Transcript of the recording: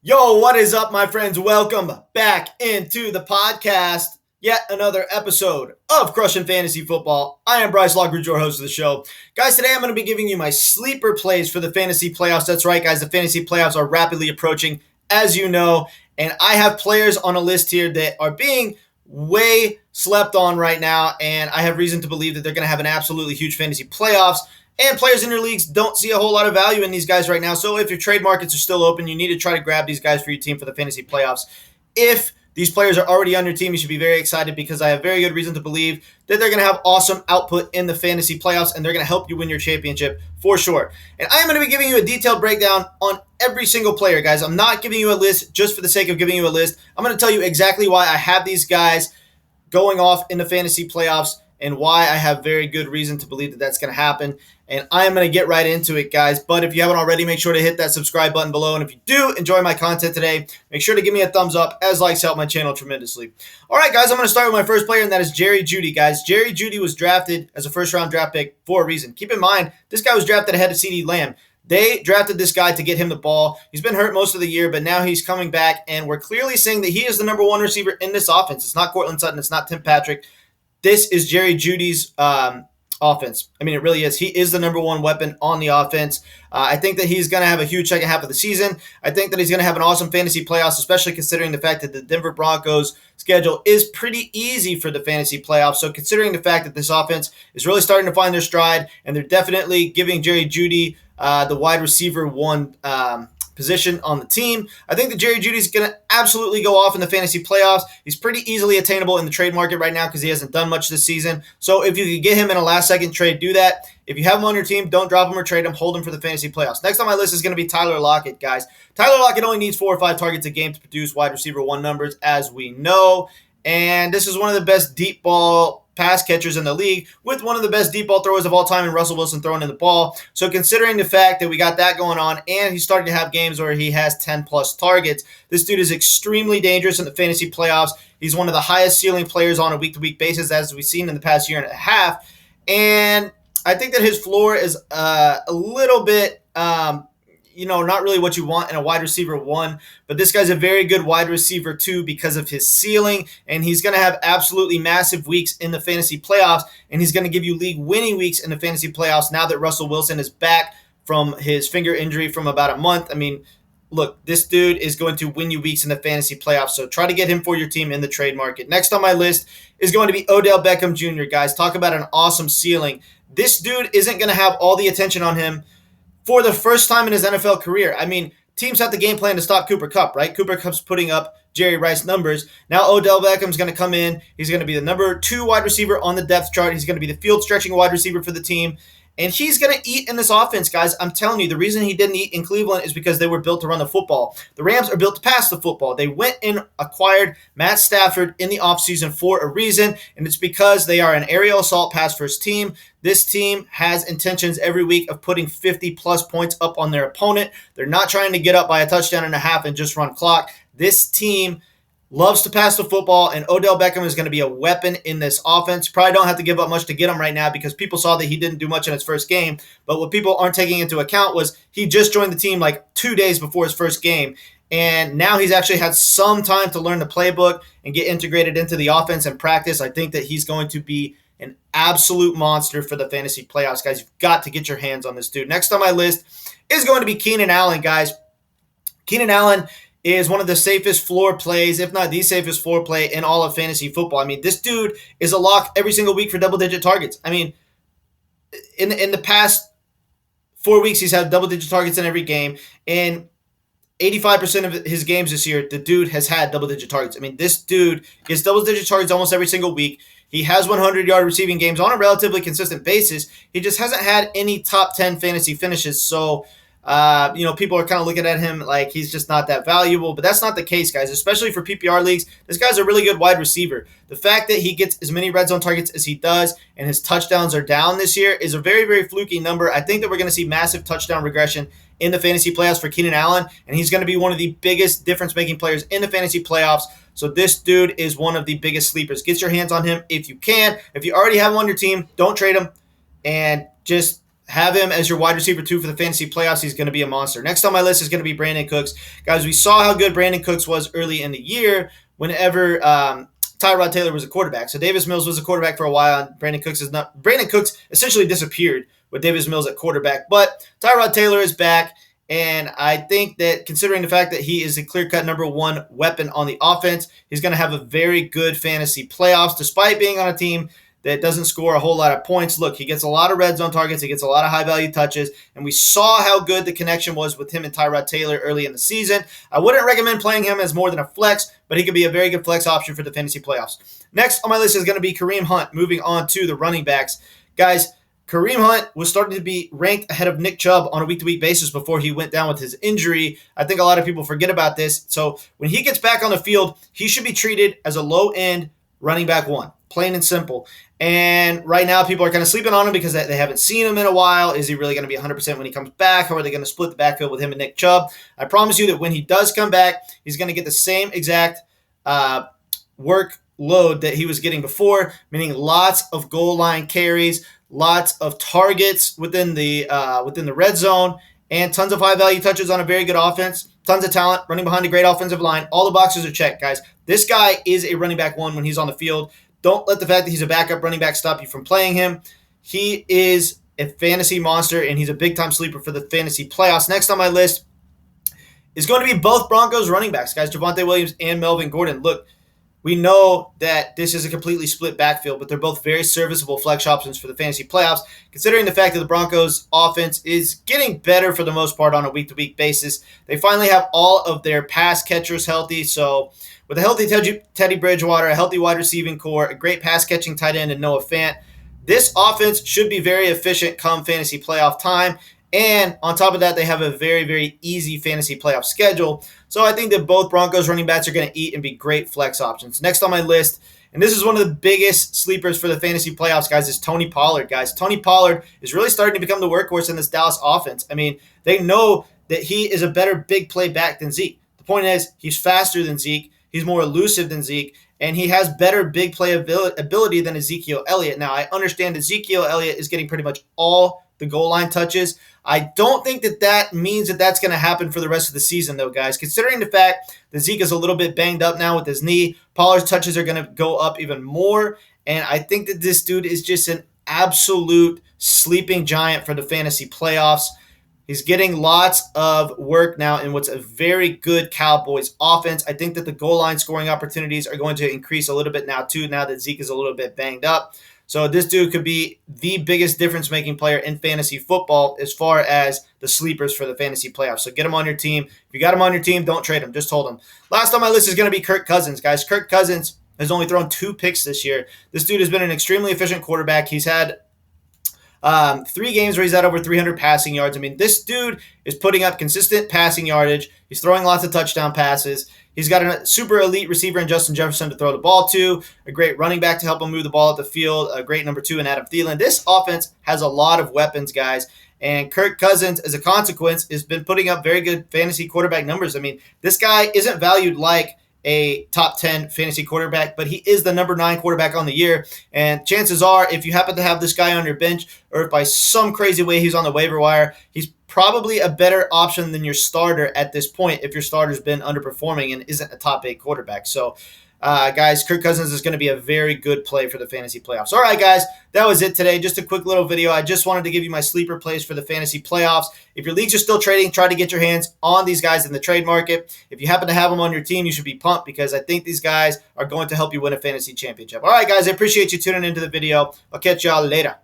Yo, what is up, my friends? Welcome back into the podcast. Yet another episode of Crushing Fantasy Football. I am Bryce Locket, your host of the show. Guys, today I'm going to be giving you my sleeper plays for the fantasy playoffs. That's right, guys. The fantasy playoffs are rapidly approaching, as you know. And I have players on a list here that are being way slept on right now. And I have reason to believe that they're going to have an absolutely huge fantasy playoffs. And players in your leagues don't see a whole lot of value in these guys right now. So if your trade markets are still open, you need to try to grab these guys for your team for the fantasy playoffs. If these players are already on your team, you should be very excited because I have very good reason to believe that they're going to have awesome output in the fantasy playoffs and they're going to help you win your championship for sure. And I am going to be giving you a detailed breakdown on every single player, guys. I'm not giving you a list just for the sake of giving you a list. I'm going to tell you exactly why I have these guys going off in the fantasy playoffs and why I have very good reason to believe that that's going to happen. And I am going to get right into it, guys. But if you haven't already, make sure to hit that subscribe button below. And if you do enjoy my content today, make sure to give me a thumbs up, as likes help my channel tremendously. All right, guys, I'm going to start with my first player, and that is Judy, guys. Judy was drafted as a first-round draft pick for a reason. Keep in mind, this guy was drafted ahead of CeeDee Lamb. They drafted this guy to get him the ball. He's been hurt most of the year, but now he's coming back, and we're clearly saying that he is the number one receiver in this offense. It's not Courtland Sutton. It's not Tim Patrick. This is Judy's offense. I mean, it really is. He is the number one weapon on the offense. I think that he's going to have a huge second half of the season. I think that he's going to have an awesome fantasy playoffs, especially considering the fact that the Denver Broncos schedule is pretty easy for the fantasy playoffs. So considering the fact that this offense is really starting to find their stride, and they're definitely giving Judy the wide receiver one position on the team, I think that Judy's going to absolutely go off in the fantasy playoffs. He's pretty easily attainable in the trade market right now because he hasn't done much this season. So if you could get him in a last-second trade, do that. If you have him on your team, don't drop him or trade him. Hold him for the fantasy playoffs. Next on my list is going to be Tyler Locket, guys. Tyler Locket only needs 4 or 5 targets a game to produce wide receiver one numbers, as we know. And this is one of the best deep ball pass catchers in the league, with one of the best deep ball throwers of all time in Russell Wilson throwing in the ball. So considering the fact that we got that going on and he's starting to have games where he has 10 plus targets, this dude is extremely dangerous in the fantasy playoffs. He's one of the highest ceiling players on a week-to-week basis, as we've seen in the past year and a half. And I think that his floor is a little bit not really what you want in a wide receiver one, but this guy's a very good wide receiver two because of his ceiling, and he's going to have absolutely massive weeks in the fantasy playoffs, and he's going to give you league winning weeks in the fantasy playoffs now that Russell Wilson is back from his finger injury from about a month. I mean, look, this dude is going to win you weeks in the fantasy playoffs, so try to get him for your team in the trade market. Next on my list is going to be Odell Beckham Jr., guys. Talk about an awesome ceiling. This dude isn't going to have all the attention on him for the first time in his NFL career. I mean, teams have the game plan to stop Cooper Kupp, right? Cooper Kupp's putting up Jerry Rice numbers. Now Odell Beckham's going to come in. He's going to be the number 2 wide receiver on the depth chart. He's going to be the field-stretching wide receiver for the team. And he's going to eat in this offense, guys. I'm telling you, the reason he didn't eat in Cleveland is because they were built to run the football. The Rams are built to pass the football. They went and acquired Matt Stafford in the offseason for a reason, and it's because they are an aerial assault pass-first team. This team has intentions every week of putting 50-plus points up on their opponent. They're not trying to get up by a touchdown and a half and just run clock. This team loves to pass the football, and Odell Beckham is going to be a weapon in this offense. Probably don't have to give up much to get him right now because people saw that he didn't do much in his first game. But what people aren't taking into account was he just joined the team like 2 days before his first game. And now he's actually had some time to learn the playbook and get integrated into the offense and practice. I think that he's going to be an absolute monster for the fantasy playoffs, guys. You've got to get your hands on this dude. Next on my list is going to be Keenan Allen, guys. Keenan Allen is one of the safest floor plays, if not the safest floor play in all of fantasy football. I mean, this dude is a lock every single week for double-digit targets. I mean, in the past 4 weeks, he's had double-digit targets in every game. In 85% of his games this year, the dude has had double-digit targets. I mean, this dude gets double-digit targets almost every single week. He has 100-yard receiving games on a relatively consistent basis. He just hasn't had any top 10 fantasy finishes, so people are kind of looking at him like he's just not that valuable, but that's not the case, guys, especially for PPR leagues. This guy's a really good wide receiver. The fact that he gets as many red zone targets as he does and his touchdowns are down this year is a very, very fluky number. I think that we're going to see massive touchdown regression in the fantasy playoffs for Keenan Allen, and he's going to be one of the biggest difference-making players in the fantasy playoffs. So this dude is one of the biggest sleepers. Get your hands on him if you can. If you already have him on your team, don't trade him and just have him as your wide receiver 2 for the fantasy playoffs. He's going to be a monster. Next on my list is going to be Brandon Cooks. Guys, we saw how good Brandon Cooks was early in the year whenever Tyrod Taylor was a quarterback. So Davis Mills was a quarterback for a while, and Brandon Cooks essentially disappeared with Davis Mills at quarterback. But Tyrod Taylor is back, and I think that considering the fact that he is a clear-cut number 1 weapon on the offense, he's going to have a very good fantasy playoffs, despite being on a team that doesn't score a whole lot of points. Look, he gets a lot of red zone targets. He gets a lot of high-value touches, and we saw how good the connection was with him and Tyrod Taylor early in the season. I wouldn't recommend playing him as more than a flex, but he could be a very good flex option for the fantasy playoffs. Next on my list is going to be Kareem Hunt, moving on to the running backs. Guys, Kareem Hunt was starting to be ranked ahead of Nick Chubb on a week-to-week basis before he went down with his injury. I think a lot of people forget about this. So when he gets back on the field, he should be treated as a low-end running back 1, plain and simple. And right now, people are kind of sleeping on him because they haven't seen him in a while. Is he really going to be 100% when he comes back? Or are they going to split the backfield with him and Nick Chubb? I promise you that when he does come back, he's going to get the same exact workload that he was getting before, meaning lots of goal line carries, lots of targets within the red zone, and tons of high-value touches on a very good offense, tons of talent, running behind a great offensive line. All the boxes are checked, guys. This guy is a running back 1 when he's on the field. Don't let the fact that he's a backup running back stop you from playing him. He is a fantasy monster, and he's a big-time sleeper for the fantasy playoffs. Next on my list is going to be both Broncos running backs, guys, Javonte Williams and Melvin Gordon. Look, we know that this is a completely split backfield, but they're both very serviceable flex options for the fantasy playoffs, considering the fact that the Broncos' offense is getting better for the most part on a week-to-week basis. They finally have all of their pass catchers healthy, so with a healthy Teddy Bridgewater, a healthy wide receiving core, a great pass-catching tight end in Noah Fant, this offense should be very efficient come fantasy playoff time. And on top of that, they have a very, very easy fantasy playoff schedule. So I think that both Broncos running backs are going to eat and be great flex options. Next on my list, and this is one of the biggest sleepers for the fantasy playoffs, guys, is Tony Pollard, guys. Tony Pollard is really starting to become the workhorse in this Dallas offense. I mean, they know that he is a better big play back than Zeke. The point is, he's faster than Zeke. He's more elusive than Zeke, and he has better big play ability than Ezekiel Elliott. Now, I understand Ezekiel Elliott is getting pretty much all the goal line touches. I don't think that means that that's going to happen for the rest of the season, though, guys. Considering the fact that Zeke is a little bit banged up now with his knee, Pollard's touches are going to go up even more, and I think that this dude is just an absolute sleeping giant for the fantasy playoffs. He's getting lots of work now in what's a very good Cowboys offense. I think that the goal line scoring opportunities are going to increase a little bit now, too, now that Zeke is a little bit banged up. So this dude could be the biggest difference-making player in fantasy football as far as the sleepers for the fantasy playoffs. So get him on your team. If you got him on your team, don't trade him. Just hold him. Last on my list is going to be Kirk Cousins, guys. Kirk Cousins has only thrown 2 picks this year. This dude has been an extremely efficient quarterback. He's had 3 games where he's had over 300 passing yards. I mean, this dude is putting up consistent passing yardage. He's throwing lots of touchdown passes. He's got a super elite receiver in Justin Jefferson to throw the ball to, a great running back to help him move the ball up the field, a great number 2 in Adam Thielen. This offense has a lot of weapons, guys, and Kirk Cousins, as a consequence, has been putting up very good fantasy quarterback numbers. I mean, this guy isn't valued like a top 10 fantasy quarterback, but he is the number 9 quarterback on the year. And chances are, if you happen to have this guy on your bench, or if by some crazy way he's on the waiver wire, he's probably a better option than your starter at this point if your starter's been underperforming and isn't a top 8 quarterback. So, guys, Kirk Cousins is going to be a very good play for the fantasy playoffs. All right, guys, that was it today. Just a quick little video. I just wanted to give you my sleeper plays for the fantasy playoffs. If your leagues are still trading, try to get your hands on these guys in the trade market. If you happen to have them on your team, you should be pumped because I think these guys are going to help you win a fantasy championship. All right, guys, I appreciate you tuning into the video. I'll catch y'all later.